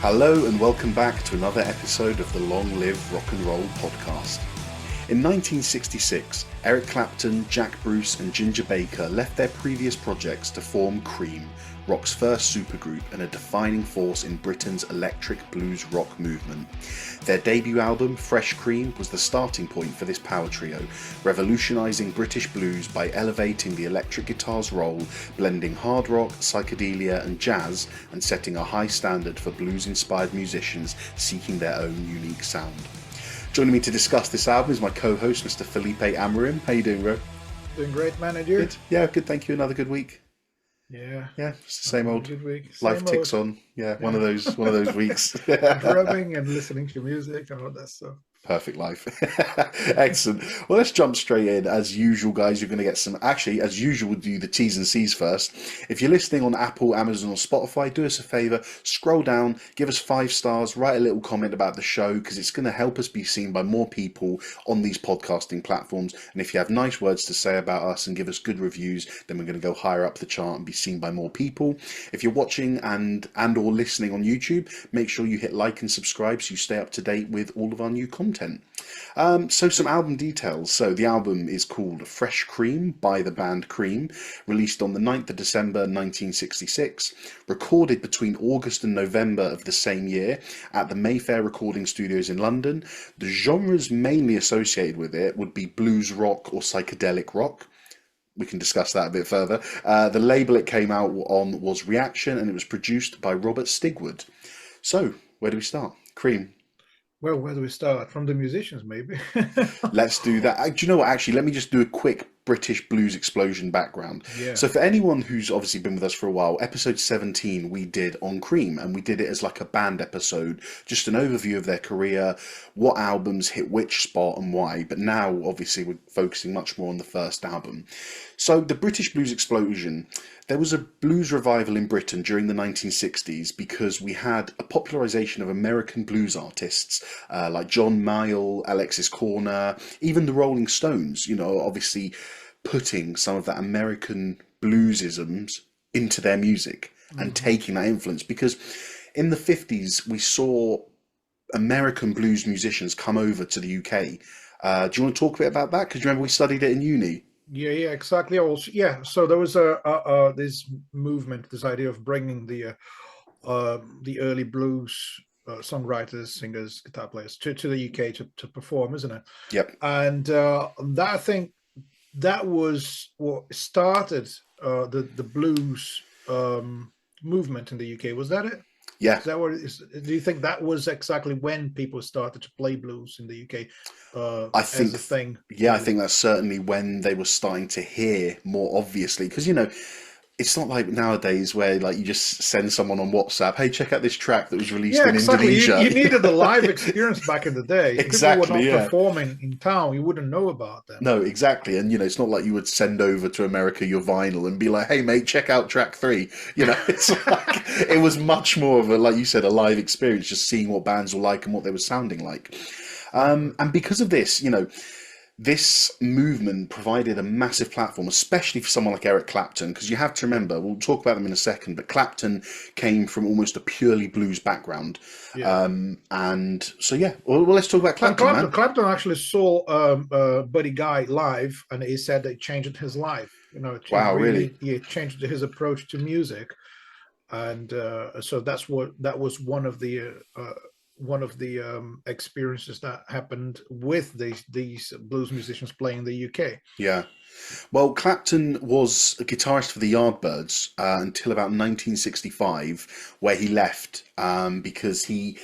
Hello and welcome back to another episode of the Long Live Rock and Roll podcast. In 1966, Eric Clapton, Jack Bruce and Ginger Baker left their previous projects to form Cream, rock's first supergroup and a defining force in Britain's electric blues rock movement. Their debut album, Fresh Cream, was the starting point for this power trio, revolutionising British blues by elevating the electric guitar's role, blending hard rock, psychedelia and jazz, and setting a high standard for blues-inspired musicians seeking their own unique sound. Joining me to discuss this album is my co-host, Mr. Felipe Amarim. How you doing, bro? Doing great, man. And you? Good. Yeah, good. Thank you. Another good week. Yeah. Yeah, it's the same old. Good week. Life Same ticks old. on. Yeah, one of those weeks. Drumming and listening to music and all that stuff. Perfect life. Excellent. Well, let's jump straight in. As usual, guys, you're going to get some... Actually, as usual, we'll do the T's and C's first. If you're listening on Apple, Amazon or Spotify, do us a favour, scroll down, give us 5 stars, write a little comment about the show, because it's going to help us be seen by more people on these podcasting platforms. And if you have nice words to say about us and give us good reviews, then we're going to go higher up the chart and be seen by more people. If you're watching and or listening on YouTube, make sure you hit like and subscribe so you stay up to date with all of our new content. So some album details. So the album is called Fresh Cream by the band Cream, released on the 9th of December 1966, recorded between August and November of the same year at the Mayfair Recording Studios in London. The genres mainly associated with it would be blues rock or psychedelic rock. We can discuss that a bit further. The label it came out on was Reaction, and it was produced by Robert Stigwood. So, where do we start? Cream. Well, where do we start? From the musicians, maybe. Let's do that. Do you know what? Actually, let me just do a quick British blues explosion background. Yeah. So for anyone who's obviously been with us for a while, episode 17 we did on Cream, and we did it as like a band episode, just an overview of their career, what albums hit which spot and why. But now, obviously, we're focusing much more on the first album. So the British blues explosion, there was a blues revival in Britain during the 1960s because we had a popularisation of American blues artists like John Mayall, Alexis Corner, even the Rolling Stones, you know, obviously putting some of that American bluesisms into their music and taking that influence. Because in the 50s, we saw American blues musicians come over to the UK. Do you want to talk a bit about that? Because remember we studied it in uni. Yeah, exactly. Also, yeah. So there was this movement, this idea of bringing the early blues songwriters, singers, guitar players to the UK to perform, isn't it? Yep. And that, I think that was what started the blues movement in the UK. Was that it? Yeah. Is that what it is? Do you think that was exactly when people started to play blues in the UK I think, as a thing? Yeah, I think that's certainly when they were starting to hear more obviously. Because, you know, it's not like nowadays where like you just send someone on WhatsApp, hey, check out this track that was released in Indonesia. You needed the live experience back in the day. Exactly, people were not performing in town, you wouldn't know about them. No, exactly. And, you know, it's not like you would send over to America your vinyl and be like, hey, mate, check out track 3. You know, it's like, it was much more of a, like you said, a live experience, just seeing what bands were like and what they were sounding like. And because of this, you know, this movement provided a massive platform, especially for someone like Eric Clapton, because you have to remember, we'll talk about them in a second, but Clapton came from almost a purely blues background. Yeah. And so, yeah, well, let's talk about Clapton, Clapton actually saw Buddy Guy live, and he said they changed his life. You know, wow, really? He changed his approach to music. And so that was one of the experiences that happened with these blues musicians playing in the UK. Yeah. Well, Clapton was a guitarist for the Yardbirds until about 1965, where he left because he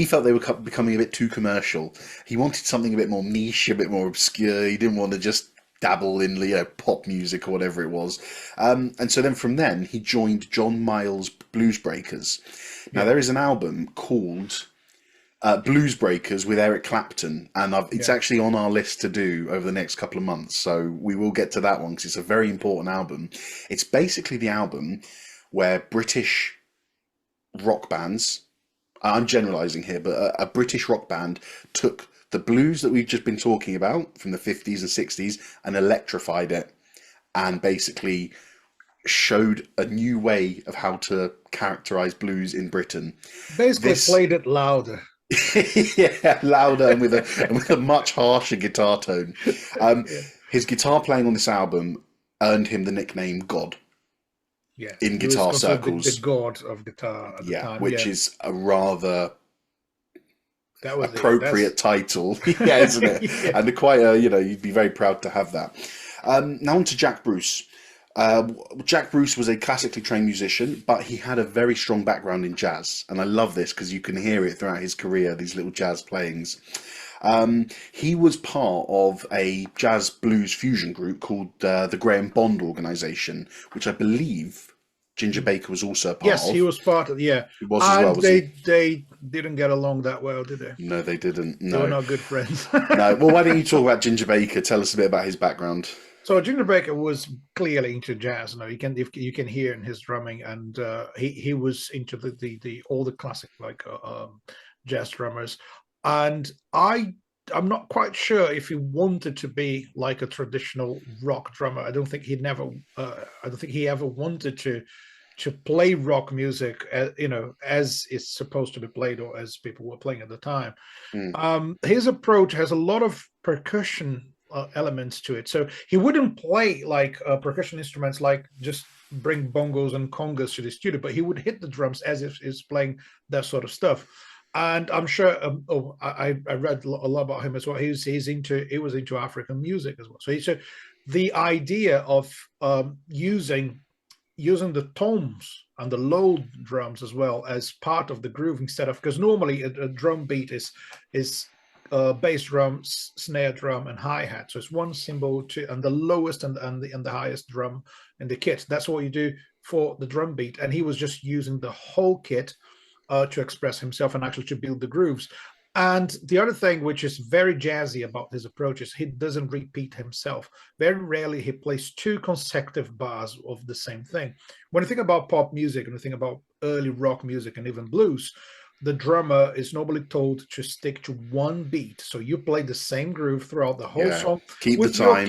felt they were becoming a bit too commercial. He wanted something a bit more niche, a bit more obscure. He didn't want to just dabble in, you know, pop music or whatever it was. And so then from then, he joined John Mayall's Blues Breakers. Now, there is an album called Blues Breakers with Eric Clapton, and it's actually on our list to do over the next couple of months, so we will get to that one because it's a very important album. It's basically the album where British rock bands, I'm generalizing here, but a British rock band took the blues that we've just been talking about from the 50s and 60s and electrified it and basically showed a new way of how to characterize blues in Britain. Basically, This, played it louder. yeah, louder and with a much harsher guitar tone. Um, Yeah. his guitar playing on this album earned him the nickname God Yes, in he was guitar considered the circles. god of guitar at the Yeah, time. which Yeah, is a rather that was appropriate title, yeah, isn't it? yeah. And quite a, you'd be very proud to have that. Now on to Jack Bruce. Jack Bruce was a classically trained musician, but he had a very strong background in jazz, and I love this because you can hear it throughout his career. These little jazz playings. He was part of a jazz blues fusion group called the Graham Bond Organization, which I believe Ginger Baker was also a part Yes, he of. was part of, yeah. He was as well, And was he? they didn't get along that well, did they? No, they didn't. They were No, not good friends. no. Well, why don't you talk about Ginger Baker? Tell us a bit about his background. So Ginger Baker was clearly into jazz. You can hear in his drumming, and he was into the all the classic like jazz drummers. And I'm not quite sure if he wanted to be like a traditional rock drummer. I don't think he ever wanted to play rock music, as it's supposed to be played or as people were playing at the time. Mm, His approach has a lot of percussion elements to it. So he wouldn't play like percussion instruments, like just bring bongos and congas to the studio, but he would hit the drums as if he's playing that sort of stuff. And I'm sure. I read a lot about him as well. He was into African music as well. So the idea of using the toms and the low drums as well as part of the groove, instead of, because normally a drum beat is bass drum, snare drum, and hi-hat. So it's one cymbal and the lowest and the highest drum in the kit. That's what you do for the drum beat. And he was just using the whole kit to express himself and actually to build the grooves. And the other thing, which is very jazzy about his approach, is he doesn't repeat himself. Very rarely he plays two consecutive bars of the same thing. When you think about pop music and you think about early rock music and even blues, the drummer is normally told to stick to one beat. So you play the same groove throughout the whole yeah, song, keep the with the time.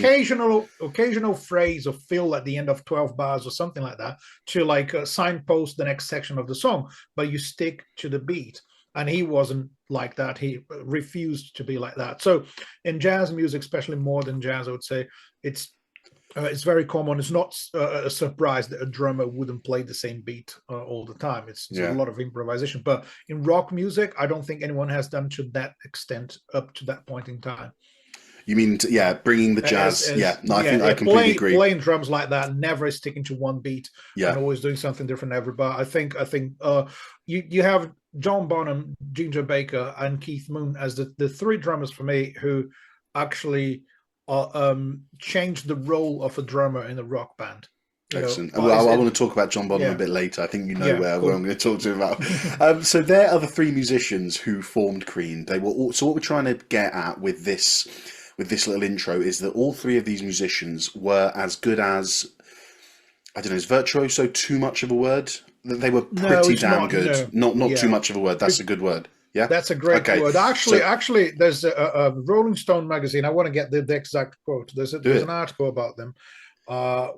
occasional phrase or fill at the end of 12 bars or something like that to like signpost the next section of the song, but you stick to the beat. And he wasn't like that. He refused to be like that. So in jazz music, especially modern jazz, I would say it's very common. It's not a surprise that a drummer wouldn't play the same beat all the time. It's a Yeah. lot of improvisation. But in rock music, I don't think anyone has done to that extent up to that point in time. You mean, bringing the jazz? No, I think I completely agree. Playing drums like that, never sticking to one beat, Yeah, and always doing something different every bar. I think you have John Bonham, Ginger Baker, and Keith Moon as the three drummers for me who actually changed the role of a drummer in a rock band. excellent. Well, I want to talk about John Bonham a bit later. I think you know where I'm going to talk to you about. So there are the three musicians who formed Cream. They were all, so what we're trying to get at with this little intro is that all three of these musicians were as good as, I don't know, is virtuoso too much of a word? They were pretty damn good. No. Not too much of a word. That's a good word. Yeah, that's a great word. Actually, there's a Rolling Stone magazine. I want to get the exact quote. There's an article about them,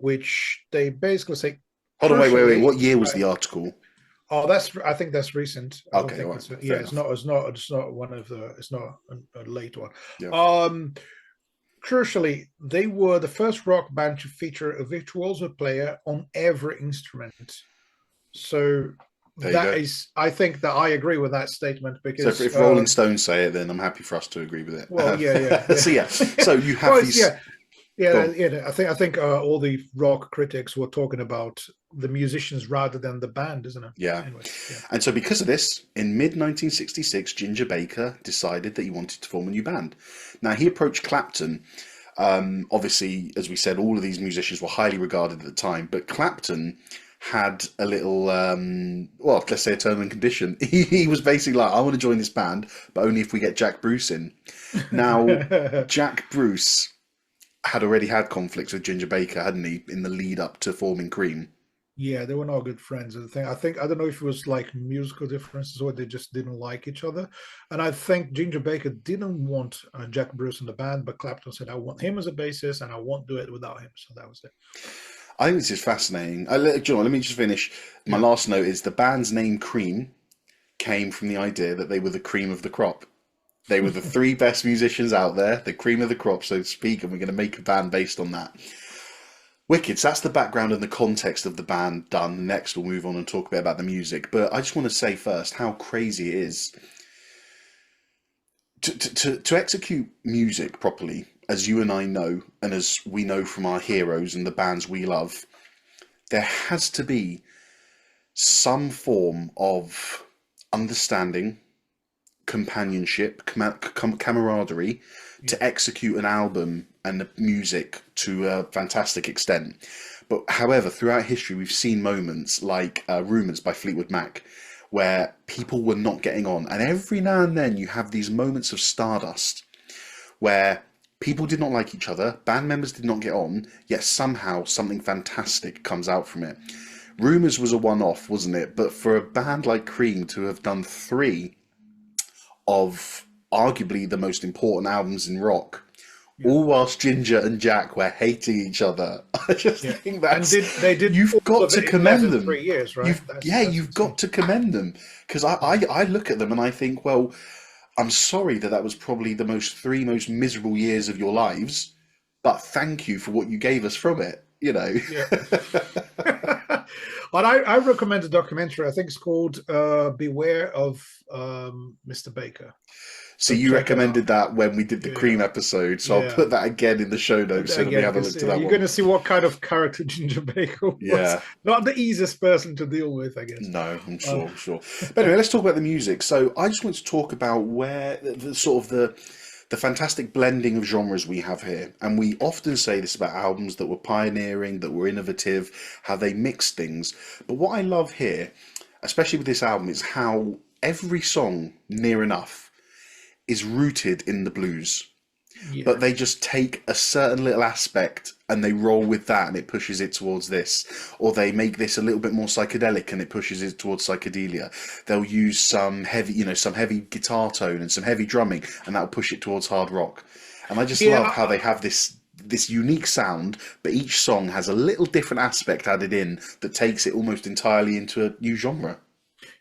which they basically say. Hold on, wait. What year was the article? Oh, I think that's recent. Okay, it's not one of the. It's not a late one. Yeah. Crucially, they were the first rock band to feature a virtuoso player on every instrument. So I think that I agree with that statement, because so if Rolling Stone say it, then I'm happy for us to agree with it. Well, yeah. So you have these. I think all the rock critics were talking about the musicians rather than the band, isn't it? Yeah. Anyway, yeah. And so because of this, in mid-1966, Ginger Baker decided that he wanted to form a new band. Now, he approached Clapton. Obviously, as we said, all of these musicians were highly regarded at the time, but Clapton had a little, let's say a term and condition. He was basically like, I want to join this band, but only if we get Jack Bruce in. Now, Jack Bruce had already had conflicts with Ginger Baker, hadn't he, in the lead up to forming Cream? Yeah, they were not good friends. I don't know if it was like musical differences or they just didn't like each other. And I think Ginger Baker didn't want Jack Bruce in the band, but Clapton said, I want him as a bassist and I won't do it without him. So that was it. I think this is fascinating. John, let me just finish. My Yeah. last note is the band's name Cream came from the idea that they were the cream of the crop. They were the three best musicians out there, the cream of the crop, so to speak, and we're going to make a band based on that. Wicked. So that's the background and the context of the band done. Next, we'll move on and talk a bit about the music. But I just want to say first how crazy it is to execute music properly, as you and I know, and as we know from our heroes and the bands we love. There has to be some form of understanding, companionship, camaraderie to execute an album and the music to a fantastic extent. But however, throughout history, we've seen moments like Rumours by Fleetwood Mac, where people were not getting on. And every now and then you have these moments of stardust where people did not like each other, band members did not get on, yet somehow something fantastic comes out from it. Rumours was a one-off, wasn't it? But for a band like Cream to have done three of arguably the most important albums in rock, all whilst Ginger and Jack were hating each other. I just think that's... And they did you've got to commend them. 3 years, right? You've got to commend them. Because I look at them and I think, well, I'm sorry that was probably the three most miserable years of your lives, but thank you for what you gave us from it, you know. Yeah. But I recommend a documentary. I think it's called Beware of Mr. Baker. So you recommended that when we did the Cream episode, so I'll put that again in the show notes so that we have a look to that You're going to see what kind of character Ginger Baker was. Yeah. Not the easiest person to deal with, I guess. No, I'm sure. But anyway, let's talk about the music. So I just want to talk about where the fantastic blending of genres we have here. And we often say this about albums that were pioneering, that were innovative, how they mix things. But what I love here, especially with this album, is how every song, near enough, is rooted in the blues. Yeah. But they just take a certain little aspect and they roll with that and it pushes it towards this. Or they make this a little bit more psychedelic and it pushes it towards psychedelia. They'll use some heavy guitar tone and some heavy drumming and that'll push it towards hard rock. And I just love how they have this unique sound, but each song has a little different aspect added in that takes it almost entirely into a new genre.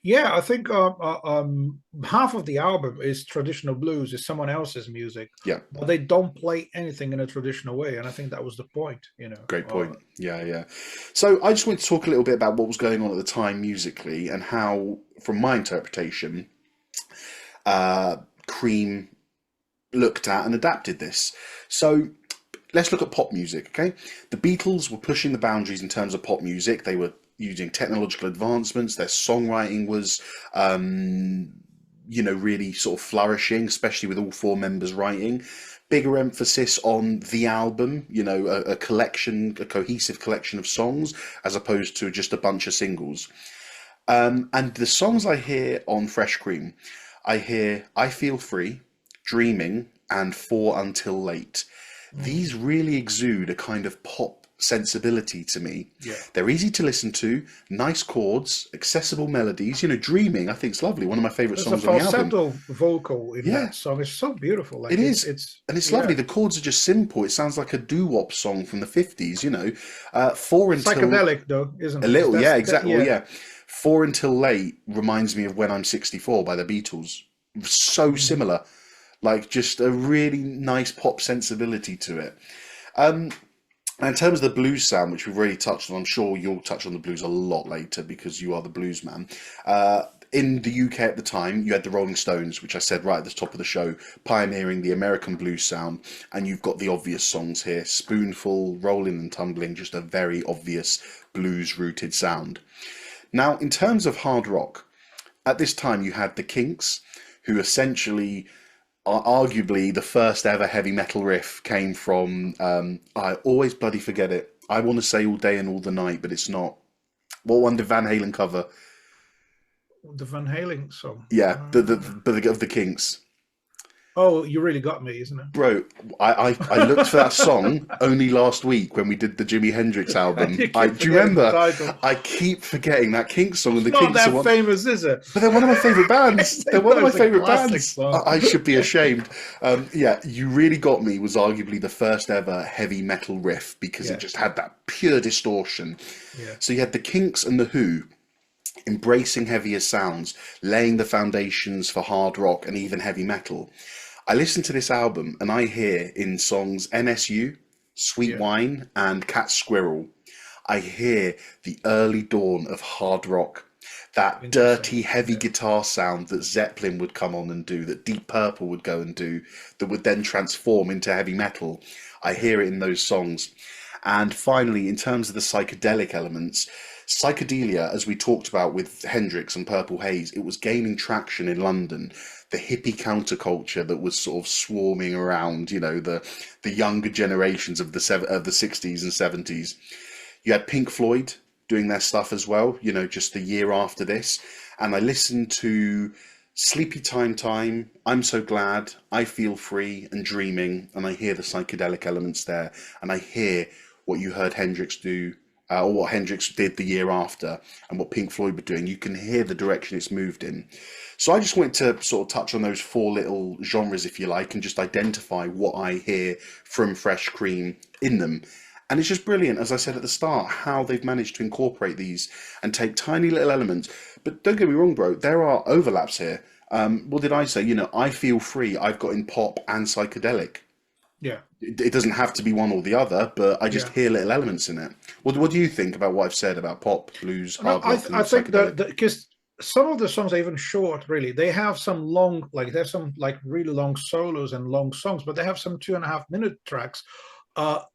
Yeah, I think half of the album is traditional blues, is someone else's music. Yeah, but they don't play anything in a traditional way, and I think that was the point. You know, great point. Yeah. So I just want to talk a little bit about what was going on at the time musically and how, from my interpretation, Cream looked at and adapted this. So let's look at pop music. Okay, the Beatles were pushing the boundaries in terms of pop music. They were using technological advancements. Their songwriting was, really sort of flourishing, especially with all four members writing. Bigger emphasis on the album, a cohesive collection of songs, as opposed to just a bunch of singles. And the songs I hear on Fresh Cream, I hear I Feel Free, Dreaming, and For Until Late. These really exude a kind of pop sensibility to me. Yeah. They're easy to listen to, nice chords, accessible melodies. Dreaming, I think, is lovely. One of my favourite songs on the album. There's a falsetto vocal in that song. It's so beautiful. Like, it is. It's lovely. The chords are just simple. It sounds like a doo-wop song from the 50s, For Until... Psychedelic, though, isn't it? A little, yeah, exactly. Yeah. For Until Late reminds me of When I'm 64 by the Beatles. So similar. Like, just a really nice pop sensibility to it. And in terms of the blues sound, which we've already touched on, I'm sure you'll touch on the blues a lot later because you are the blues man. In the UK at the time, you had the Rolling Stones, which I said right at the top of the show, pioneering the American blues sound. And you've got the obvious songs here, Spoonful, Rolling and Tumbling, just a very obvious blues-rooted sound. Now, in terms of hard rock, at this time you had the Kinks, who essentially... arguably the first ever heavy metal riff came from, I always bloody forget it. I want to say All Day and All the Night, but it's not. What one did Van Halen cover? The Van Halen song. Yeah, of the Kinks. Oh, you really got me, isn't Bro, I looked for that song only last week when we did the Jimi Hendrix it? album. You keep Do you forgetting the remember? title. I keep forgetting that Kinks song, and It's the not Kinks are that one. famous, is it? But they're one of my favourite bands. They're one of No, my it's a favourite classic bands. song. I should be ashamed. Yeah, You Really Got Me was arguably the first ever heavy metal riff because it Yeah, just had that pure distortion. yeah, So you had the Kinks and the Who embracing heavier sounds, laying the foundations for hard rock and even heavy metal. I listen to this album and I hear in songs NSU, Sweet yeah. Wine, and Cat Squirrel, I hear the early dawn of hard rock. That Interesting. dirty, heavy Yeah, guitar sound that Zeppelin would come on and do, that Deep Purple would go and do, that would then transform into heavy metal. I yeah, hear it in those songs. And finally, in terms of the psychedelic elements, Psychedelia, as we talked about with Hendrix and Purple Haze, it was gaining traction in London. The hippie counterculture that was sort of swarming around, the younger generations of the 60s and 70s. You had Pink Floyd doing their stuff as well, just the year after this. And I listened to Sleepy Time, I'm So Glad, I Feel Free, and Dreaming, and I hear the psychedelic elements there, and I hear what you heard Hendrix do, or what Hendrix did the year after, and what Pink Floyd were doing. You can hear the direction it's moved in. So I just wanted to sort of touch on those four little genres, if you like, and just identify what I hear from Fresh Cream in them. And it's just brilliant, as I said at the start, how they've managed to incorporate these and take tiny little elements. But don't get me wrong, bro, there are overlaps here. What did I say? I Feel Free, I've got in pop and psychedelic. yeah, It doesn't have to be one or the other, but I just yeah. hear little elements in it. What do you think about what I've said about pop, blues, No, hard rock, and I think psychedelic? that because some of the songs are even short, really. They have some long, like there's some like really long solos and long songs, but they have some 2.5 minute tracks,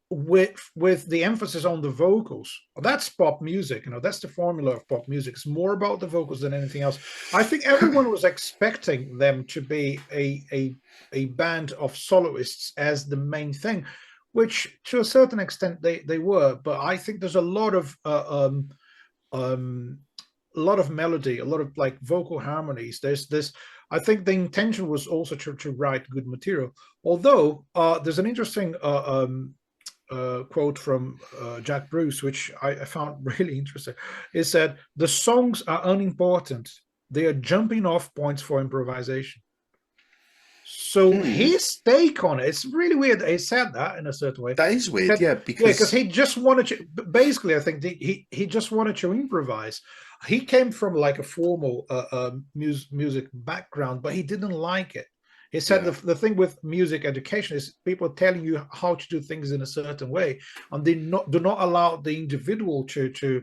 with the emphasis on the vocals. That's pop music, that's the formula of pop music. It's more about the vocals than anything else. I think everyone was expecting them to be a band of soloists as the main thing, which to a certain extent they were. But I think there's um, a lot of melody, a lot of like vocal harmonies. There's this. I think the intention was also to write good material. Although there's an interesting quote from Jack Bruce, which I found really interesting. Is that the songs are unimportant; they are jumping off points for improvisation. So Hmm, his take on it, it's really weird that he said that in a certain way. that is weird, That, yeah, yeah, because because he just wanted to, basically, I think he just wanted to improvise. He came from like a formal music background, but he didn't like it. He said yeah, the thing with music education is people telling you how to do things in a certain way, and they do not allow the individual to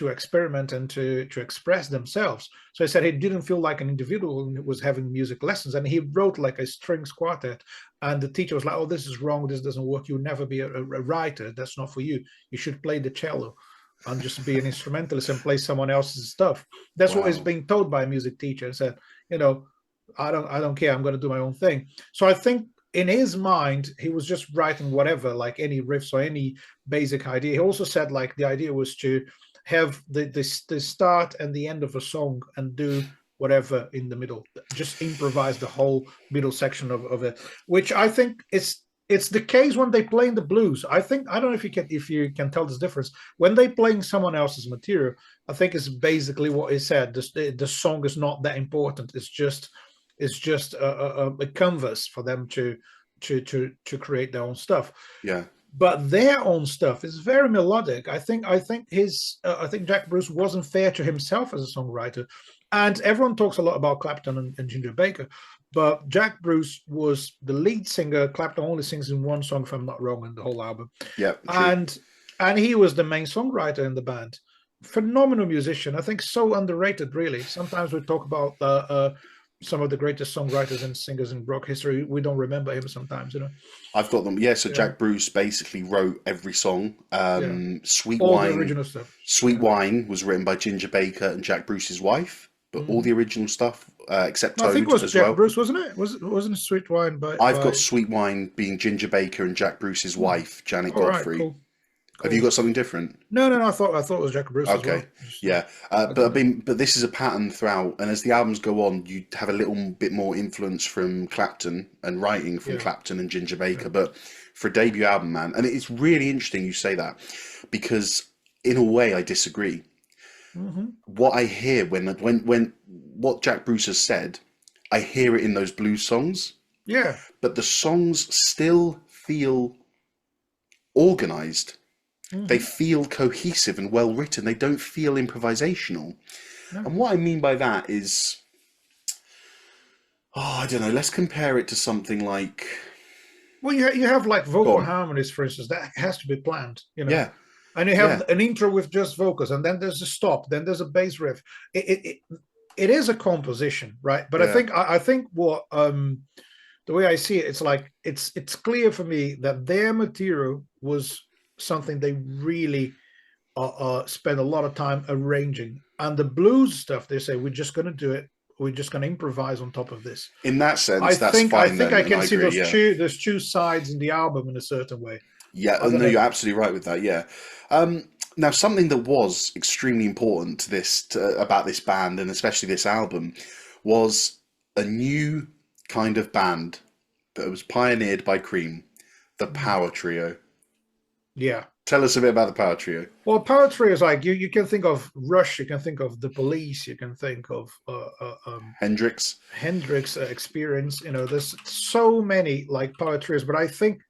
experiment and to express themselves. So he said he didn't feel like an individual and was having music lessons, and he wrote like a strings quartet. And the teacher was like, "Oh, this is wrong. This doesn't work. You'll never be a writer. That's not for you. You should play the cello and just be an instrumentalist and play someone else's stuff." That's what is wow, being told by a music teacher. And said, you know, I don't care. I'm going to do my own thing. So I think in his mind, he was just writing whatever, like any riffs or any basic idea. He also said like the idea was to have the start and the end of a song and do whatever in the middle, just improvise the whole middle section of it, which I think it's the case when they play in the blues. I don't know if you can tell this difference when they playing someone else's material. I think it's basically what he said. The song is not that important. It's just a canvas for them to create their own stuff, yeah. but their own stuff is very melodic. I think Jack Bruce wasn't fair to himself as a songwriter, and everyone talks a lot about Clapton and Ginger Baker, but Jack Bruce was the lead singer. Clapton only sings in one song, if I'm not wrong, in the whole album, Yeah, true. and he was the main songwriter in the band. Phenomenal musician, I think, so underrated. Really, sometimes we talk about some of the greatest songwriters and singers in rock history. We don't remember him sometimes. I've got them. Yeah, so Yeah, Jack Bruce basically wrote every song. yeah. Sweet All the Wine, original stuff. Sweet Yeah. Wine was written by Ginger Baker and Jack Bruce's wife, but all Mm. the original stuff, except No, I think it Toad was as Jack well. Bruce, wasn't it? Wasn't it Sweet Wine by I've got by? Sweet Wine being Ginger Baker and Jack Bruce's Mm. wife, Janet All right, Godfrey. cool, Have you Cool. got something different? No. I thought it was Jack Bruce as Okay, well. Just, yeah, okay. but this is a pattern throughout, and as the albums go on, you have a little bit more influence from Clapton and writing from Yeah. Clapton and Ginger Baker. Yeah. But for a debut album, man, and it's really interesting you say that because in a way I disagree. Hmm. What I hear when what Jack Bruce has said, I hear it in those blues songs, Yeah. but the songs still feel organized. They Hmm. feel cohesive and well written. They don't feel improvisational. No. And what I mean by that is, I don't know. Let's compare it to something like, Well, you have like go vocal on. harmonies, for instance, that has to be planned, Yeah, and you have yeah, an intro with just vocals, and then there's a stop, then there's a bass riff. It is a composition, right? But yeah, I think what the way I see it, it's like it's clear for me that their material was something they really spend a lot of time arranging. And the blues stuff, they say, we're just going to do it. We're just going to improvise on top of this. in that I sense, that's think I fine think then, I and can I see agree. those Yeah, two sides in the album in a certain way. yeah. I don't No, know. you're absolutely right with that. Yeah. Now, something that was extremely important to about this band and especially this album was a new kind of band that was pioneered by Cream, the Mm. Power Trio. Yeah. Tell us a bit about the Power Trio. Well, poetry is like you can think of Rush, you can think of the Police, you can think of Hendrix. Hendrix Experience. There's so many like poetries, but I think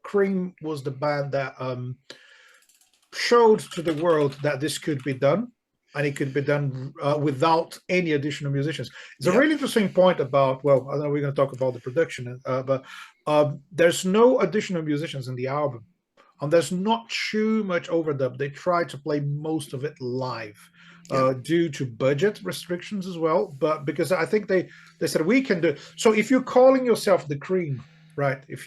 Cream was the band that showed to the world that this could be done, and it could be done without any additional musicians. It's a Yeah, really interesting point about, well, I know we're going to talk about the production, but there's no additional musicians in the album, and there's not too much overdub. They try to play most of it live. yeah, Due to budget restrictions as well, but because I think they said we can do. So if you're calling yourself the Cream, right? If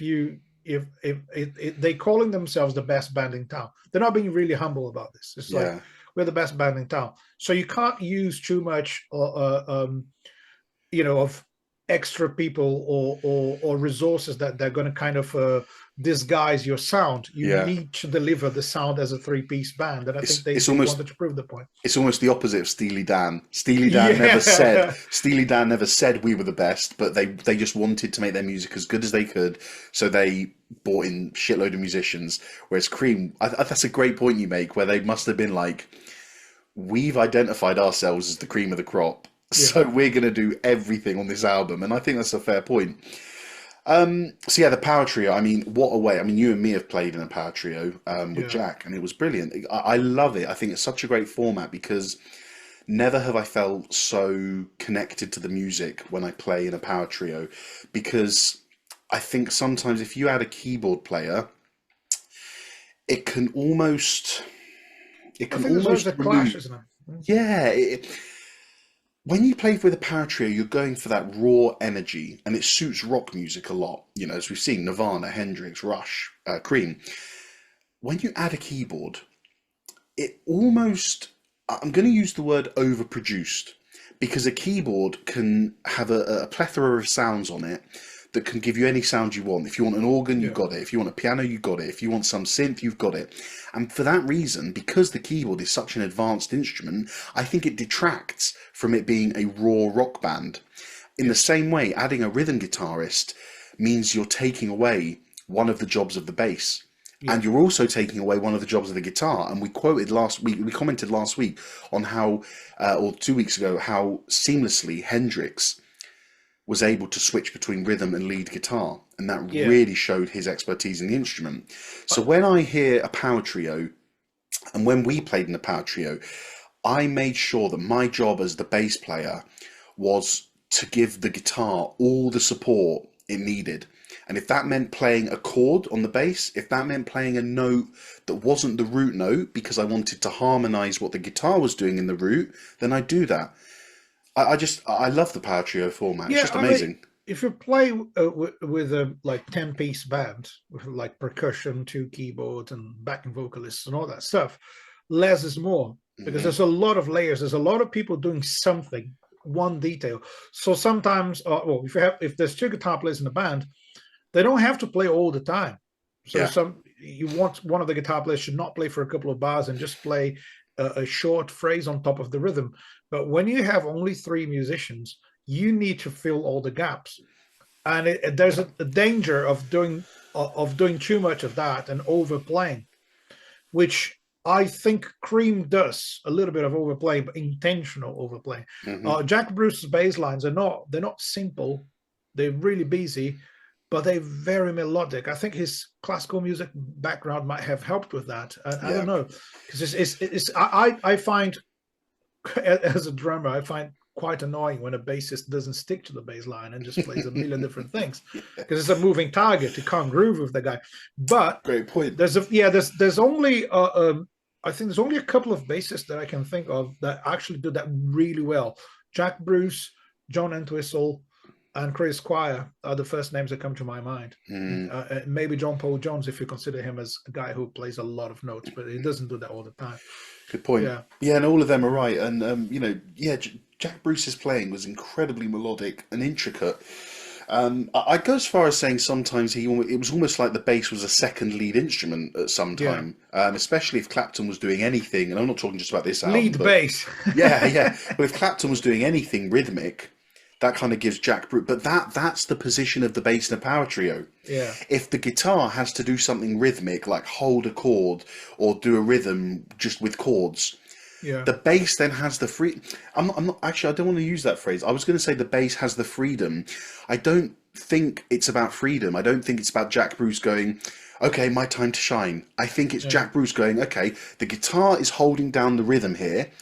they calling themselves the best band in town, they're not being really humble about this. It's like yeah, we're the best band in town, so you can't use too much, of extra people or resources that they're going to kind of disguise your sound. You yeah. need to deliver the sound as a three-piece band, and I think It's they it's they almost wanted to prove the point. it's almost the opposite of Steely Dan. Yeah, Steely Dan never said we were the best, but they just wanted to make their music as good as they could, so they brought in shitload of musicians. Whereas Cream, that's a great point you make, where they must have been like, we've identified ourselves as the cream of the crop, yeah, so we're going to do everything on this album, and I think that's a fair point. So yeah, the Power Trio. I mean, what a way! I mean, you and me have played in a Power Trio with yeah. Jack, and it was brilliant. I love it. I think it's such a great format because never have I felt so connected to the music when I play in a Power Trio. Because I think sometimes if you add a keyboard player, it can almost it I can think there's always almost a clash, remove. isn't it? Yeah, when you play with a power trio, you're going for that raw energy, and it suits rock music a lot. As we've seen, Nirvana, Hendrix, Rush, Cream. When you add a keyboard, it almost, I'm going to use the word overproduced, because a keyboard can have a plethora of sounds on it that can give you any sound you want. If you want an organ, you've Yeah, got it. If you want a piano, you've got it. If you want some synth, you've got it. And for that reason, because the keyboard is such an advanced instrument, I think it detracts from it being a raw rock band. In the yeah, same way, adding a rhythm guitarist means you're taking away one of the jobs of the bass. yeah, And you're also taking away one of the jobs of the guitar. And we quoted last week, we commented last week on how, or 2 weeks ago, how seamlessly Hendrix was able to switch between rhythm and lead guitar, and that yeah. really showed his expertise in the instrument. So But when I hear a power trio, and when we played in a power trio, I made sure that my job as the bass player was to give the guitar all the support it needed. And if that meant playing a chord on the bass, if that meant playing a note that wasn't the root note because I wanted to harmonize what the guitar was doing in the root, then I'd do that. I love the power trio format. It's yeah, just I mean, amazing. if you play with a like 10-piece band with like percussion, two keyboards, and backing vocalists and all that stuff, less is more, because Hmm. there's a lot of layers. There's a lot of people doing something, one detail. So sometimes, if there's two guitar players in the band, they don't have to play all the time. So Yeah, you want one of the guitar players should not play for a couple of bars and just play a short phrase on top of the rhythm. But when you have only 3 musicians, you need to fill all the gaps, and there's a danger of doing too much of that and overplaying, which I think Cream does a little bit of overplay, but intentional overplay. Jack Bruce's bass lines they're not simple, they're really busy, but they're very melodic. I think his classical music background might have helped with that. I don't know, because I find as a drummer, I find quite annoying when a bassist doesn't stick to the bass line and just plays a million different things, because it's a moving target. You can't groove with the guy. But great point. There's only I think there's only a couple of bassists that I can think of that actually do that really well. Jack Bruce, John Entwistle, and Chris Squire are the first names that come to my mind. Maybe John Paul Jones, if you consider him as a guy who plays a lot of notes, but he doesn't do that all the time. Good point. Yeah, and all of them are right. And Jack Bruce's playing was incredibly melodic and intricate. I'd go as far as saying sometimes it was almost like the bass was a second lead instrument at some time, especially if Clapton was doing anything, and I'm not talking just about this album. Lead bass. yeah. But if Clapton was doing anything rhythmic, that kind of gives Jack Bruce. But that's the position of the bass in a power trio. Yeah. If the guitar has to do something rhythmic, like hold a chord or do a rhythm just with chords, the bass then has the free. I'm not actually. I don't want to use that phrase. I was going to say the bass has the freedom. I don't think it's about freedom. I don't think it's about Jack Bruce going, okay, my time to shine. I think it's Jack Bruce going, okay, the guitar is holding down the rhythm here.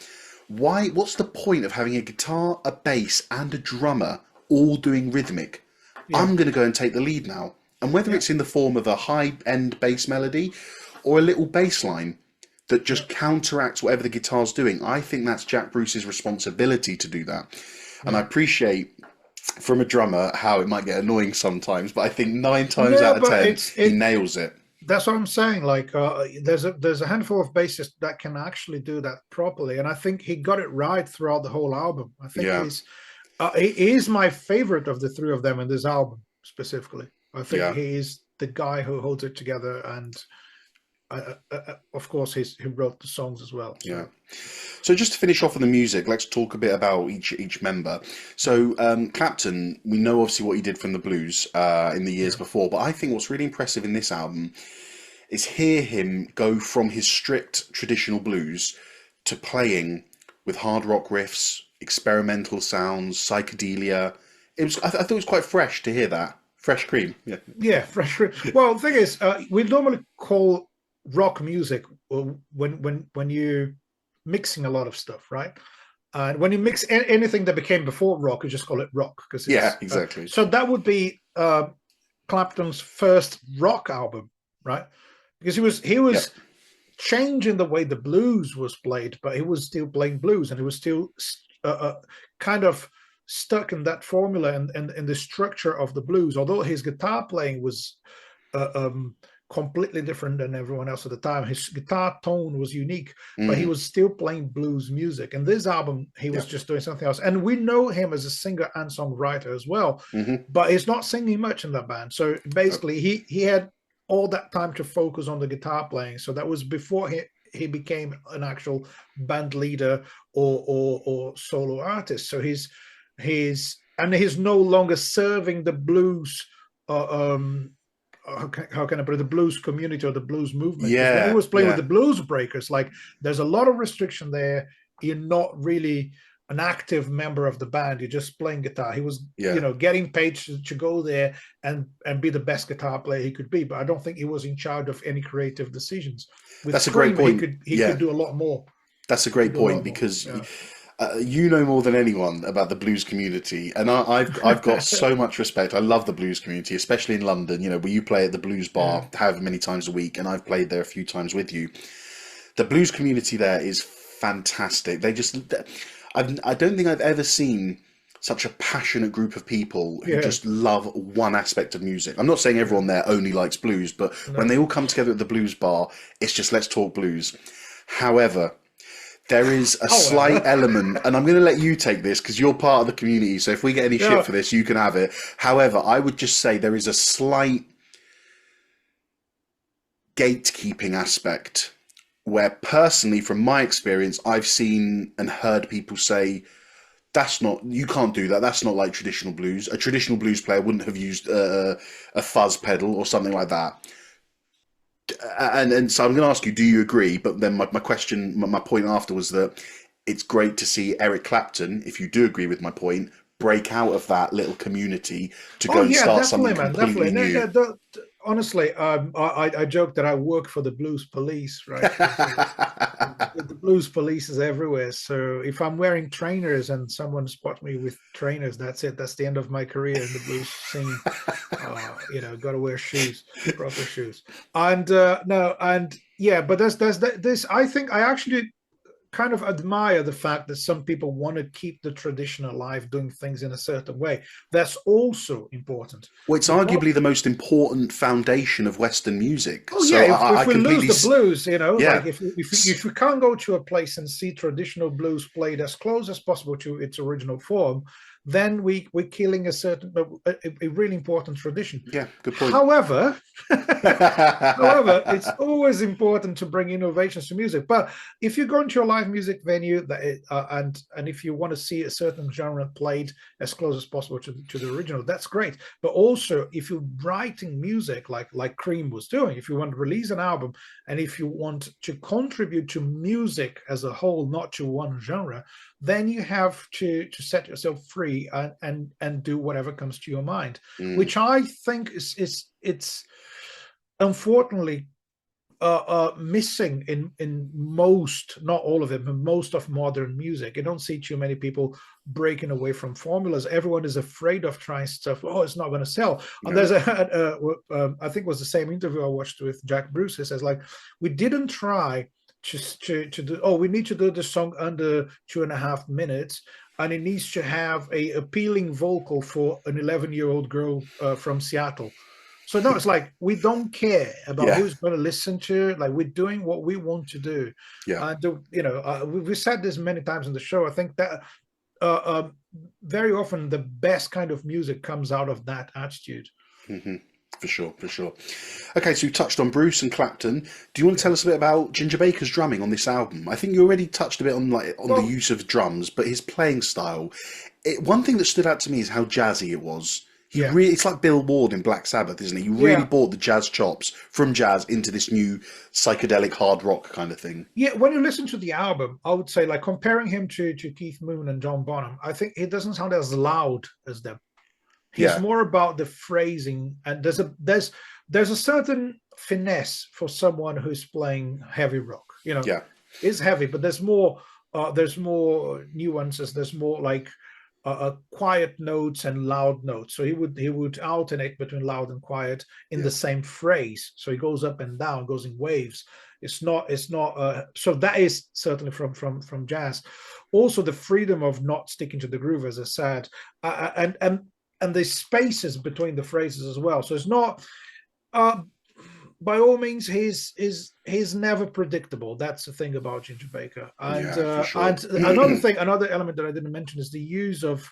What's the point of having a guitar, a bass, and a drummer all doing rhythmic? I'm going to go and take the lead now. And whether it's in the form of a high-end bass melody or a little bass line that just counteracts whatever the guitar's doing, I think that's Jack Bruce's responsibility to do that. And I appreciate, from a drummer, how it might get annoying sometimes, but I think 9 times out of 10, he nails it. That's what I'm saying. Like, there's a handful of bassists that can actually do that properly, and I think he got it right throughout the whole album. I think he is my favorite of the 3 of them in this album specifically. I think he is the guy who holds it together, and of course he wrote the songs as well. Yeah. So just to finish off on the music, let's talk a bit about each member. So Clapton, we know obviously what he did from the blues in the years before, but I think what's really impressive in this album is hear him go from his strict traditional blues to playing with hard rock riffs, experimental sounds, psychedelia. I thought it was quite fresh to hear that. Fresh cream. Yeah, fresh cream. Well, the thing is, we normally call rock music when you mixing a lot of stuff, right? And when you mix anything that became before rock, you just call it rock. Exactly. So that would be Clapton's first rock album, right? Because he was changing the way the blues was played, but he was still playing blues, and he was still kind of stuck in that formula and the structure of the blues. Although his guitar playing was completely different than everyone else at the time. His guitar tone was unique, but he was still playing blues music. And this album, he was just doing something else. And we know him as a singer and songwriter as well, but he's not singing much in that band. So basically, he had all that time to focus on the guitar playing. So that was before he became an actual band leader or solo artist. So he's no longer serving the blues. How can I put it? The blues community or the blues movement. When he was playing with the Blues Breakers, like, there's a lot of restriction there. You're not really an active member of the band. You're just playing guitar. He was, getting paid to go there and be the best guitar player he could be. But I don't think he was in charge of any creative decisions. That's a great point. He could do a lot more. That's a great point, because you know more than anyone about the blues community, and I've got so much respect. I love the blues community, especially in London. Where you play at the blues bar however many times a week, and I've played there a few times with you. The blues community there is fantastic. I don't think I've ever seen such a passionate group of people who just love one aspect of music. I'm not saying everyone there only likes blues, but when they all come together at the blues bar, it's just, let's talk blues. However, there is a slight element, and I'm going to let you take this because you're part of the community, so if we get any shit for this, you can have it. However, I would just say there is a slight gatekeeping aspect, where personally, from my experience, I've seen and heard people say, that's not, you can't do that. That's not like traditional blues. A traditional blues player wouldn't have used a fuzz pedal or something like that. And so I'm going to ask you, do you agree? But then my question, my point after was that it's great to see Eric Clapton, if you do agree with my point, break out of that little community to go and start something completely new. Honestly, I joke that I work for the blues police, right? The blues police is everywhere. So if I'm wearing trainers and someone spots me with trainers, that's it. That's the end of my career in the blues scene. Got to wear shoes, proper shoes. And no, and yeah, but there's this. I think I actually kind of admire the fact that some people want to keep the tradition alive, doing things in a certain way. That's also important. Well, it's arguably the most important foundation of Western music. Oh yeah, if we lose the blues, like if we can't go to a place and see traditional blues played as close as possible to its original form, then we're killing a really important tradition. Yeah, good point. However, it's always important to bring innovations to music. But if you go into a live music venue and if you want to see a certain genre played as close as possible to the original, that's great. But also, if you're writing music like Cream was doing, if you want to release an album and if you want to contribute to music as a whole, not to one genre, then you have to set yourself free and do whatever comes to your mind, which I think it's unfortunately missing in most, not all of it, but most of modern music. You don't see too many people breaking away from formulas. Everyone is afraid of trying stuff. Oh, it's not going to sell. And there's I think it was the same interview I watched with Jack Bruce. He says, like, we didn't try to do, we need to do the song under 2.5 minutes, and it needs to have a appealing vocal for an 11-year-old girl from Seattle. So no, it's like we don't care about who's going to listen to it. Like, we're doing what we want to do. Yeah. We've said this many times in the show. I think that very often the best kind of music comes out of that attitude. Mm-hmm. For sure. Okay, so you touched on Bruce and Clapton. Do you want to tell us a bit about Ginger Baker's drumming on this album? I think you already touched a bit on the use of drums, but his playing style. One thing that stood out to me is how jazzy it was. It's like Bill Ward in Black Sabbath, isn't it? He really brought the jazz chops from jazz into this new psychedelic hard rock kind of thing. Yeah, when you listen to the album, I would say, like, comparing him to Keith Moon and John Bonham, I think he doesn't sound as loud as them. He's more about the phrasing, and there's a certain finesse for someone who's playing heavy rock. It's heavy, but there's more nuances. There's more like quiet notes and loud notes. So he would alternate between loud and quiet in the same phrase. So he goes up and down, goes in waves. It's not. So that is certainly from jazz. Also, the freedom of not sticking to the groove, as I said, and the spaces between the phrases as well. So it's not, by all means, he's never predictable. That's the thing about Ginger Baker. And sure. And another element that I didn't mention is the use of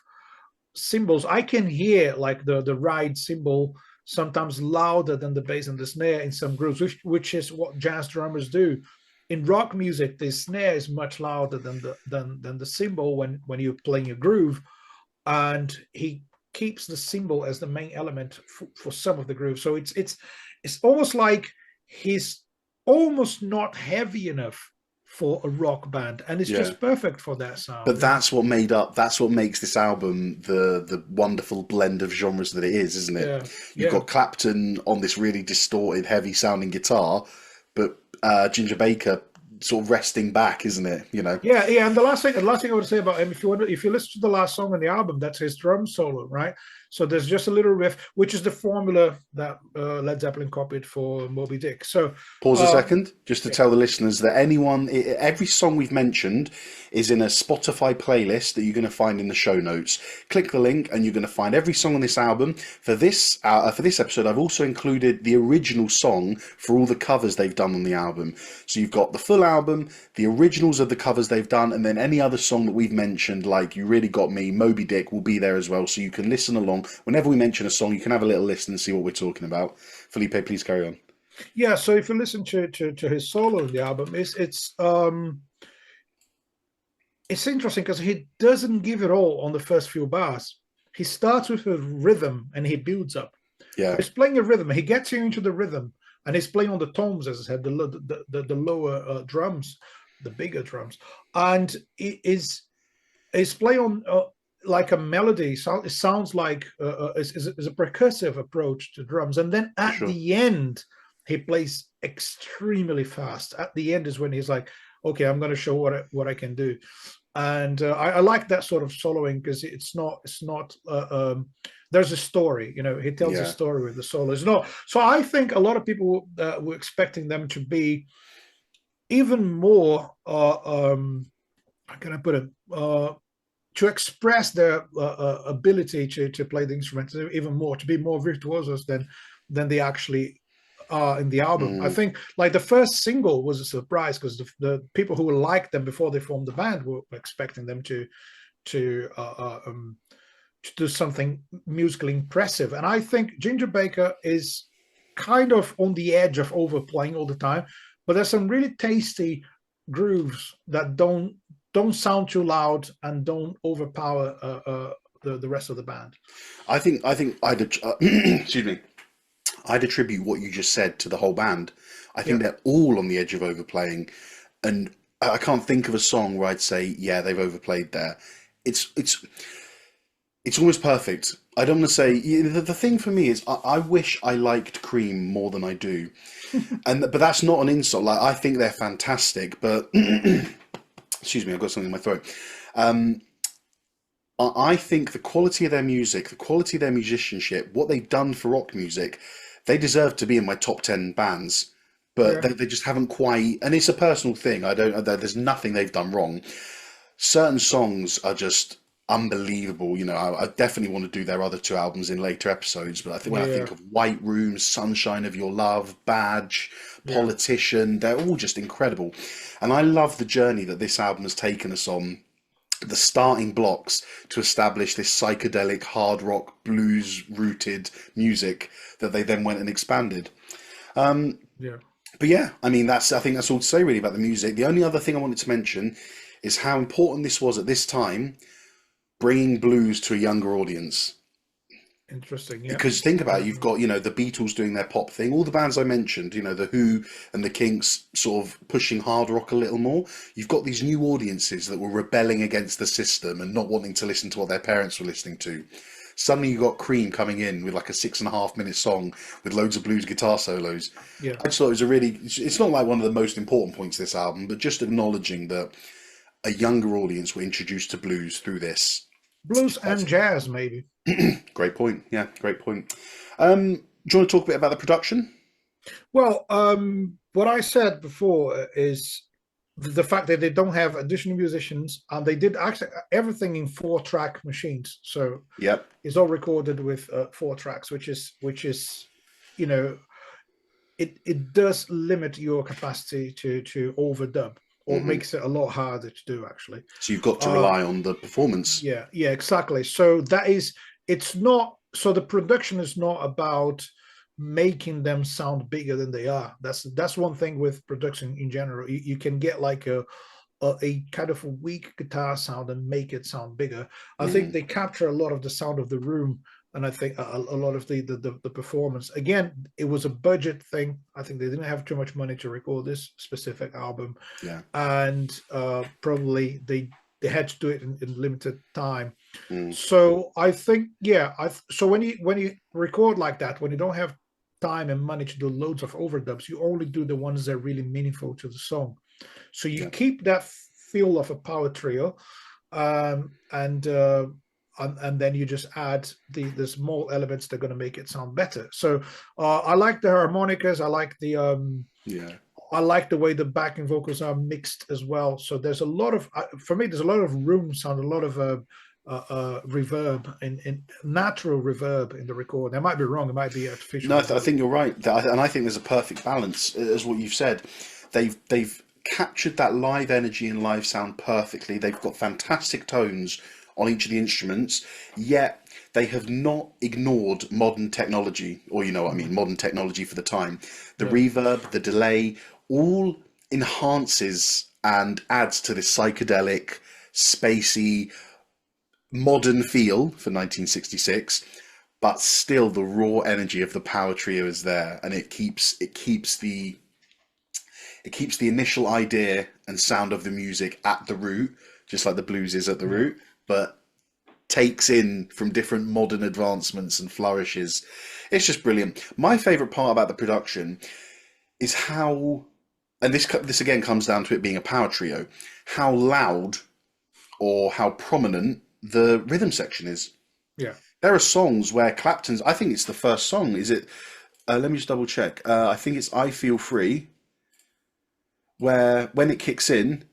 cymbals. I can hear like the ride cymbal sometimes louder than the bass and the snare in some groups, which is what jazz drummers do. In rock music, the snare is much louder than the cymbal when you're playing a groove, and he keeps the cymbal as the main element for some of the grooves. So it's almost like he's almost not heavy enough for a rock band, and it's just perfect for that sound. But that's what makes this album the wonderful blend of genres that it is, isn't it? You've got Clapton on this really distorted, heavy sounding guitar, but Ginger Baker sort of resting back, isn't it? And the last thing I would say about him, if you listen to the last song on the album, that's his drum solo, right? So there's just a little riff, which is the formula that Led Zeppelin copied for Moby Dick. So pause a second, just to tell the listeners that every song we've mentioned is in a Spotify playlist that you're going to find in the show notes. Click the link and you're going to find every song on this album. For this episode, I've also included the original song for all the covers they've done on the album. So you've got the full album, the originals of the covers they've done, and then any other song that we've mentioned, like You Really Got Me, Moby Dick, will be there as well, so you can listen along. Whenever we mention a song, you can have a little listen and see what we're talking about. Felipe, please carry on. Yeah, so if you listen to his solo in the album, it's interesting because he doesn't give it all on the first few bars. He starts with a rhythm and he builds up. So Yeah, he's playing a rhythm. He gets you into the rhythm, and he's playing on the toms, as I said, the lower drums, the bigger drums, and it is playing on like a melody. So it sounds like is a percussive approach to drums, and then for at sure. the end he plays extremely fast. At the end is when he's like, "Okay, I'm going to show what I can do." And I like that sort of soloing because it's not there's a story, he tells a Yeah. story with the solo. It's not, so I think a lot of people were expecting them to be even more how can I put it, to express their ability to play the instruments even more, to be more virtuosos than they actually are in the album. I Mm, think like the first single was a surprise because the people who liked them before they formed the band were expecting them to uh, uh, um, to do something musically impressive. And I think Ginger Baker is kind of on the edge of overplaying all the time, but there's some really tasty grooves that don't sound too loud and don't overpower the rest of the band. I think excuse me. I'd attribute what you just said to the whole band. I Yeah, think they're all on the edge of overplaying, and I can't think of a song where I'd say, yeah, they've overplayed there. It's it's it's almost perfect. I don't want to say the thing for me is I wish I liked Cream more than I do, but that's not an insult. Like I think they're fantastic, but excuse me, I've got something in my throat. Um, I think the quality of their music, the quality of their musicianship, what they've done for rock music, they deserve to be in my top 10 bands, but yeah, they just haven't quite, and it's a personal thing. There's nothing they've done wrong. Certain songs are just unbelievable. I definitely want to do their other two albums in later episodes, but I think when I yeah, think of White Room, Sunshine of Your Love, Badge, yeah, Politician, they're all just incredible. And I love the journey that this album has taken us on, the starting blocks to establish this psychedelic hard rock blues rooted music that they then went and expanded. yeah. But yeah, I mean I think that's all to say really about the music. The only other thing I wanted to mention is how important this was at this time, bringing blues to a younger audience. Interesting. Yeah, Because think about it, you've uh, got, the Beatles doing their pop thing, all the bands I mentioned, the Who and the Kinks sort of pushing hard rock a little more. You've got these new audiences that were rebelling against the system and not wanting to listen to what their parents were listening to. Suddenly you got Cream coming in with like a 6.5 minute song with loads of blues guitar solos. yeah. I just thought it was it's not like one of the most important points of this album, but just acknowledging that a younger audience were introduced to blues through this. Blues and jazz, maybe. Great point. Yeah, great point. Do you want to talk a bit about the production? Well, what I said before is the fact that they don't have additional musicians, and they did actually everything in 4-track machines. So Yep. it's all recorded with 4 tracks, which is, you know, it does limit your capacity to overdub, or Hmm. makes it a lot harder to do actually. So you've got to Uh, rely on the performance. yeah, yeah, exactly. So that is, it's not, so the production is not about making them sound bigger than they are. That's one thing with production in general. You can get like a kind of a weak guitar sound and make it sound bigger. I think Mm, they capture a lot of the sound of the room, and I think a lot of the performance. Again, it was a budget thing. I think they didn't have too much money to record this specific album, yeah. and probably they had to do it in limited time. Mm, So I think, yeah, so when you record like that, when you don't have time and money to do loads of overdubs, you only do the ones that are really meaningful to the song. So you yeah. keep that feel of a power trio, um, and uh, and then you just add the small elements that are going to make it sound better. So I like the harmonicas. Yeah. I like the way the backing vocals are mixed as well. So there's a lot of, for me, there's a lot of room sound, a lot of reverb, in natural reverb in the record. I might be wrong. It might be artificial No, I reverb. think you're right, and I think there's a perfect balance, as what you've said. They've captured that live energy and live sound perfectly. They've got fantastic tones on each of the instruments, yet they have not ignored modern technology, or you know what I mean, modern technology for the time. The Yeah. reverb, the delay, all enhances and adds to this psychedelic, spacey, modern feel for 1966, but still the raw energy of the power trio is there, and it keeps the initial idea and sound of the music at the root, just like the blues is at the Yeah. root, but takes in from different modern advancements and flourishes. It's just brilliant. My favorite part about the production is how, and this again comes down to it being a power trio, how loud or how prominent the rhythm section is. Yeah. There are songs where Clapton's, I think it's the first song, is it? Let me just double check. I think it's I Feel Free, where when it kicks in,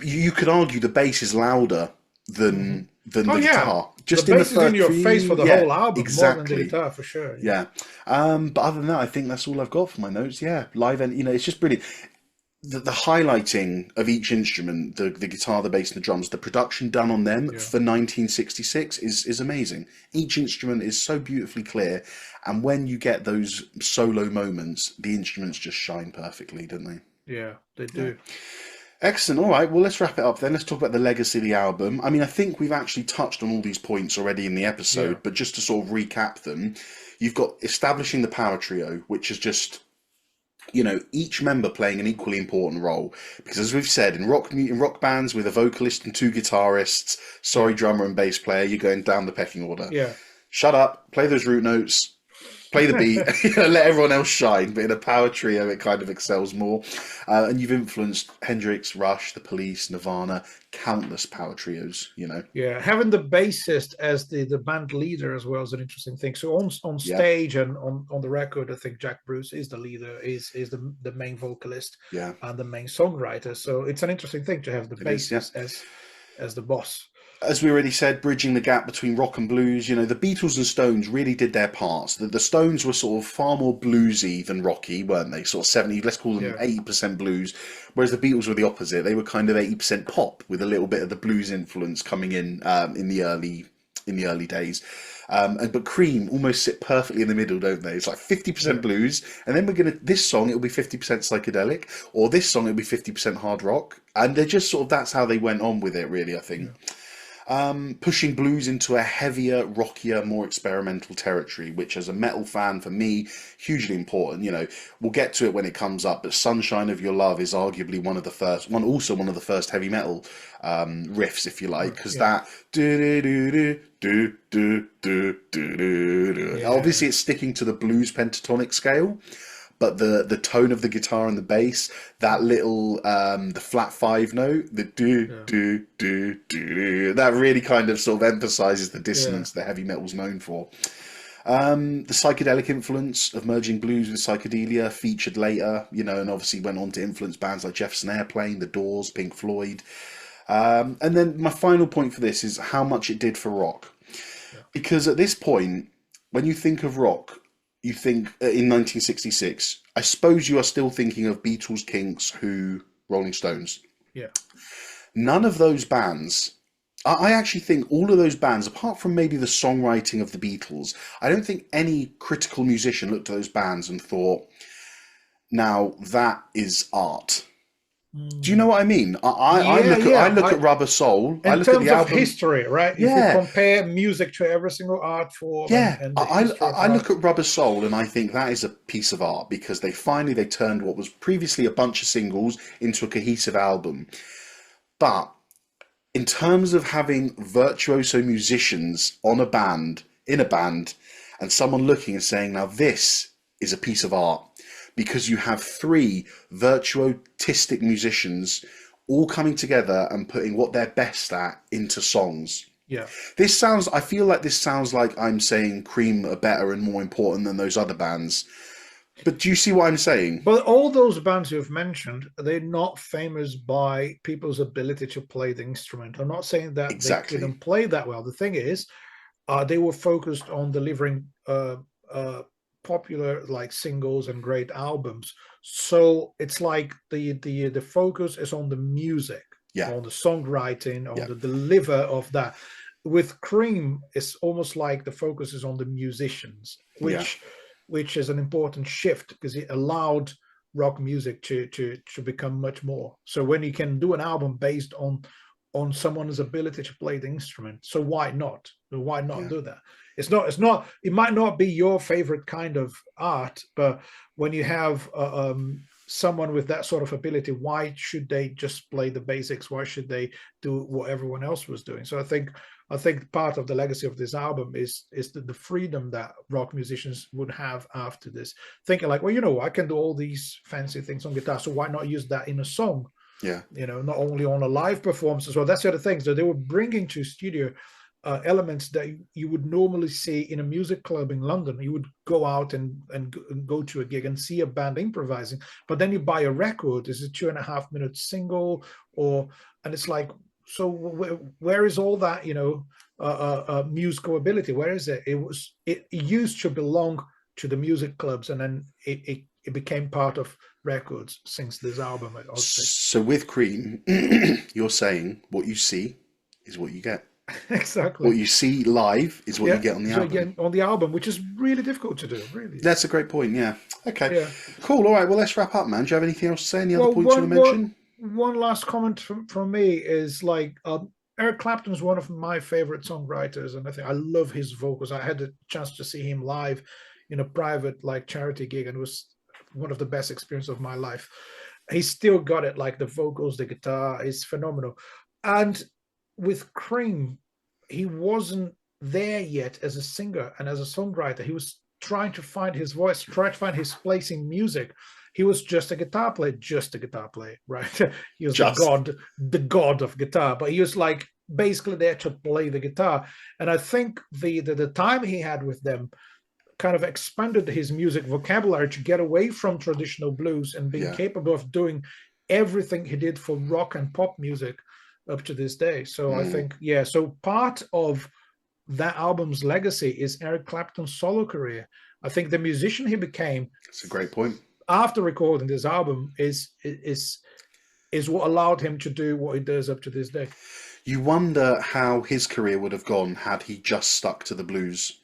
you could argue the bass is louder Hmm. than Oh the yeah, guitar. the Just in the bass is in first your face few, for the yeah, whole album more than the exactly. guitar for sure. Yeah. Yeah. But other than that, I think that's all I've got for my notes. Yeah, live and it's just brilliant. The highlighting of each instrument, the guitar, the bass, and the drums, the production done on them Yeah. for 1966 is amazing. Each instrument is so beautifully clear, and when you get those solo moments, the instruments just shine perfectly, don't they? Yeah, they Yeah. do. Excellent. All right. Well, let's wrap it up then. Let's talk about the legacy of the album. I mean, I think we've actually touched on all these points already in the Yeah. episode, but just to sort of recap them, you've got establishing the power trio, which is just each member playing an equally important role. Because as we've said, in rock bands with a vocalist and two guitarists, sorry, Yeah. drummer and bass player, you're going down the pecking order. Yeah. Shut up, play those root notes, play the beat, let everyone else shine. But in a power trio, it kind of excels more. And you've influenced Hendrix, Rush, The Police, Nirvana, countless power trios. Yeah, having the bassist as the band leader as well is an interesting thing. So on Yeah, stage and on the record, I think Jack Bruce is the leader, is the main vocalist yeah, and the main songwriter. So it's an interesting thing to have the it is, yeah. bassist as the boss. As we already said, bridging the gap between rock and blues, the Beatles and Stones really did their parts. The Stones were sort of far more bluesy than rocky, weren't they? Sort of 70, let's call them Yeah. 80% blues, whereas the Beatles were the opposite. They were kind of 80% pop with a little bit of the blues influence coming in the early days. But Cream almost sit perfectly in the middle, don't they? It's like 50% Yeah. blues, and then this song it'll be 50% psychedelic, or this song it'll be 50% hard rock, and they're just sort of that's how they went on with it, really. I think. Pushing blues into a heavier, rockier, more experimental territory, which as a metal fan, for me, hugely important. We'll get to it when it comes up, but Sunshine of Your Love is arguably one of the first heavy metal riffs, if you like, because Yeah. that Yeah. obviously it's sticking to the blues pentatonic scale, but the tone of the guitar and the bass, that little the flat five note, the do, that really kind of sort of emphasizes the dissonance that heavy metal's known for. The psychedelic influence of merging blues with psychedelia featured later, and obviously went on to influence bands like Jefferson Airplane, The Doors, Pink Floyd. And then my final point for this is how much it did for rock. Yeah. Because at this point, when you think of rock, you think in 1966, I suppose you are still thinking of Beatles, Kinks, Who, Rolling Stones. Yeah. None of those bands, I actually think all of those bands, apart from maybe the songwriting of the Beatles, I don't think any critical musician looked at those bands and thought, now that is art. Do you know what I mean? I look at Rubber Soul. I In look at terms the of album. history, right? Yeah. If you compare music to every single art form, Yeah, and the history of I look art. at Rubber Soul and I think that is a piece of art because they turned what was previously a bunch of singles into a cohesive album. But in terms of having virtuoso musicians in a band, and someone looking and saying, now this is a piece of art, because you have three virtuotistic musicians all coming together and putting what they're best at into songs. Yeah. I feel like this sounds like I'm saying Cream are better and more important than those other bands. But do you see what I'm saying? But all those bands you've mentioned, they're not famous by people's ability to play the instrument. I'm not saying that Exactly. they couldn't play that well. The thing is, they were focused on delivering popular like singles and great albums. So it's like the focus is on the music, Yeah. on the songwriting, on Yeah. the deliver of that. with Cream, it's almost like the focus is on the musicians, Yeah. which is an important shift because it allowed rock music to become much more. So when you can do an album based on someone's ability to play the instrument, so why not? Why not Yeah. do that? It's not. It might not be your favorite kind of art, but when you have someone with that sort of ability, why should they just play the basics? Why should they do what everyone else was doing? So I think part of the legacy of this album is the freedom that rock musicians would have after this, thinking like, well, I can do all these fancy things on guitar, so why not use that in a song? Yeah. Not only on a live performance as well. That's the other thing. So they were bringing to studio elements that you would normally see in a music club in London. You would go out and go to a gig and see a band improvising, but then you buy a record. Is a 2.5 minute single, and it's like, so where is all that musical ability? Where is it? It used to belong to the music clubs, and then it became part of records since this album, I would say. So with Cream, you're saying what you see is what you get. Exactly. What you see live is what you get on the album. Again, on the album, which is really difficult to do, really. That's a great point, yeah. Okay. Yeah. Cool. All right, well, let's wrap up, man. Do you have anything else to say? Any other points you want to mention? One last comment from me is like, Eric Clapton is one of my favorite songwriters, and I love his vocals. I had the chance to see him live in a private like charity gig, and it was one of the best experiences of my life. He still got it, like the vocals, the guitar is phenomenal. And with Cream, he wasn't there yet as a singer and as a songwriter. He was trying to find his voice, trying to find his place in music. He was just a guitar player, right? He was the god of guitar, but he was like basically there to play the guitar. And I think the time he had with them kind of expanded his music vocabulary to get away from traditional blues and being capable of doing everything he did for rock and pop music up to this day. So I think, so part of that album's legacy is Eric Clapton's solo career. I think the musician he became, that's a great point, after recording this album is what allowed him to do what he does up to this day. You wonder how his career would have gone had he just stuck to the blues.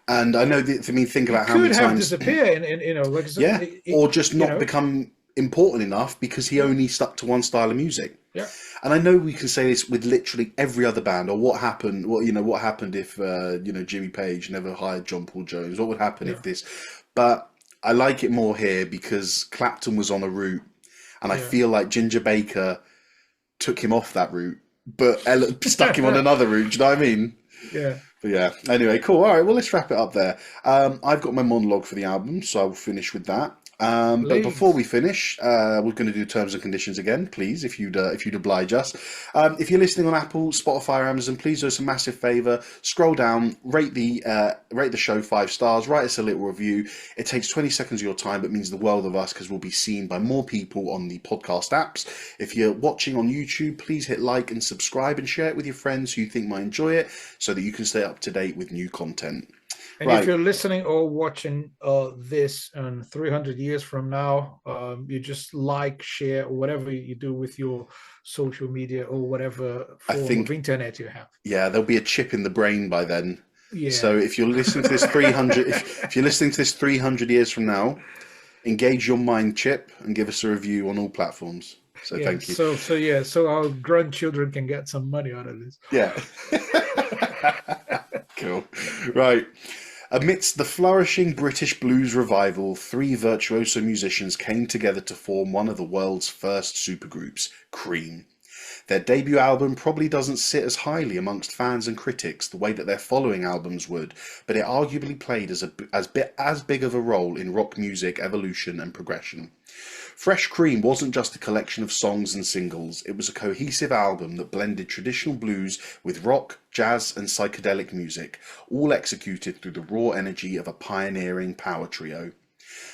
And I know that, think about how many times disappear or just not become important enough because he only stuck to one style of music. Yeah. And I know we can say this with literally every other band, or what happened if Jimmy Page never hired John Paul Jones? What would happen if this? But I like it more here because Clapton was on a route, and I feel like Ginger Baker took him off that route, but stuck him on another route. Do you know what I mean? Yeah. But yeah, anyway, cool. All right, well, let's wrap it up there. I've got my monologue for the album, so I will finish with that. But before we finish, we're going to do terms and conditions again, please, if you'd oblige us. If you're listening on Apple, Spotify, or Amazon, please do us a massive favour. Scroll down, rate the show 5 stars, write us a little review. It takes 20 seconds of your time, but means the world of us because we'll be seen by more people on the podcast apps. If you're watching on YouTube, please hit like and subscribe and share it with your friends who you think might enjoy it so that you can stay up to date with new content. And if you're listening or watching this 300 years from now, you just like, share, or whatever you do with your social media or whatever form of internet you have. Yeah, there'll be a chip in the brain by then. Yeah. So if you're listening to this 300, if you're listening to this 300 years from now, engage your mind chip and give us a review on all platforms. So thank you. So our grandchildren can get some money out of this. Yeah. Cool. Right. Amidst the flourishing British blues revival, 3 virtuoso musicians came together to form one of the world's first supergroups, Cream. Their debut album probably doesn't sit as highly amongst fans and critics the way that their following albums would, but it arguably played as big of a role in rock music evolution and progression. Fresh Cream wasn't just a collection of songs and singles, it was a cohesive album that blended traditional blues with rock, jazz and psychedelic music, all executed through the raw energy of a pioneering power trio.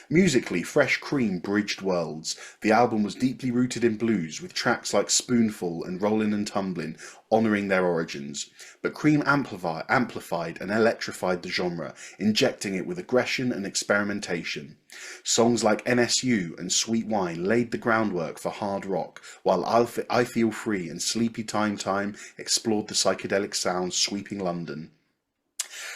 Musically, Fresh Cream bridged worlds. The album was deeply rooted in blues, with tracks like Spoonful and Rollin' and Tumblin' honouring their origins. But Cream amplified and electrified the genre, injecting it with aggression and experimentation. Songs like NSU and Sweet Wine laid the groundwork for hard rock, while I Feel Free and Sleepy Time Time explored the psychedelic sounds sweeping London.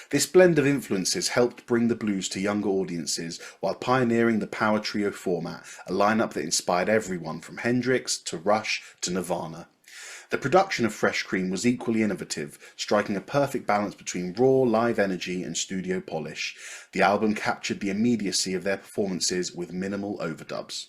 This blend of influences helped bring the blues to younger audiences while pioneering the power trio format, a lineup that inspired everyone from Hendrix to Rush to Nirvana. The production of Fresh Cream was equally innovative, striking a perfect balance between raw live energy and studio polish. The album captured the immediacy of their performances with minimal overdubs.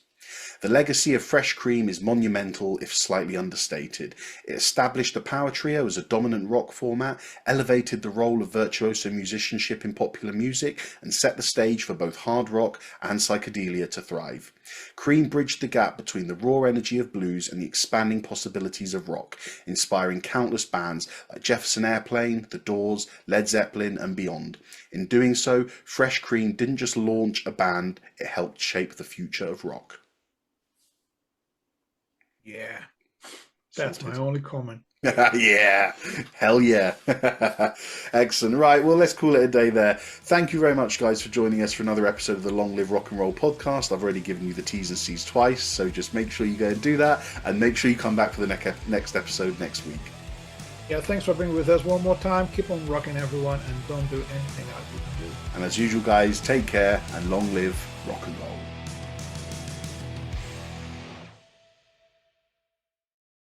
The legacy of Fresh Cream is monumental if slightly understated. It established the power trio as a dominant rock format, elevated the role of virtuoso musicianship in popular music, and set the stage for both hard rock and psychedelia to thrive. Cream bridged the gap between the raw energy of blues and the expanding possibilities of rock, inspiring countless bands like Jefferson Airplane, The Doors, Led Zeppelin, and beyond. In doing so, Fresh Cream didn't just launch a band, it helped shape the future of rock. Yeah, that's my only comment. Yeah, hell yeah. Excellent. Right, well, let's call it a day there. Thank you very much, guys, for joining us for another episode of the Long Live Rock and Roll podcast. I've already given you the T's and C's twice, so just make sure you go and do that, and make sure you come back for the next episode next week. Yeah, thanks for being with us one more time. Keep on rocking, everyone, and don't do anything else you can do. And as usual, guys, take care and long live rock and roll.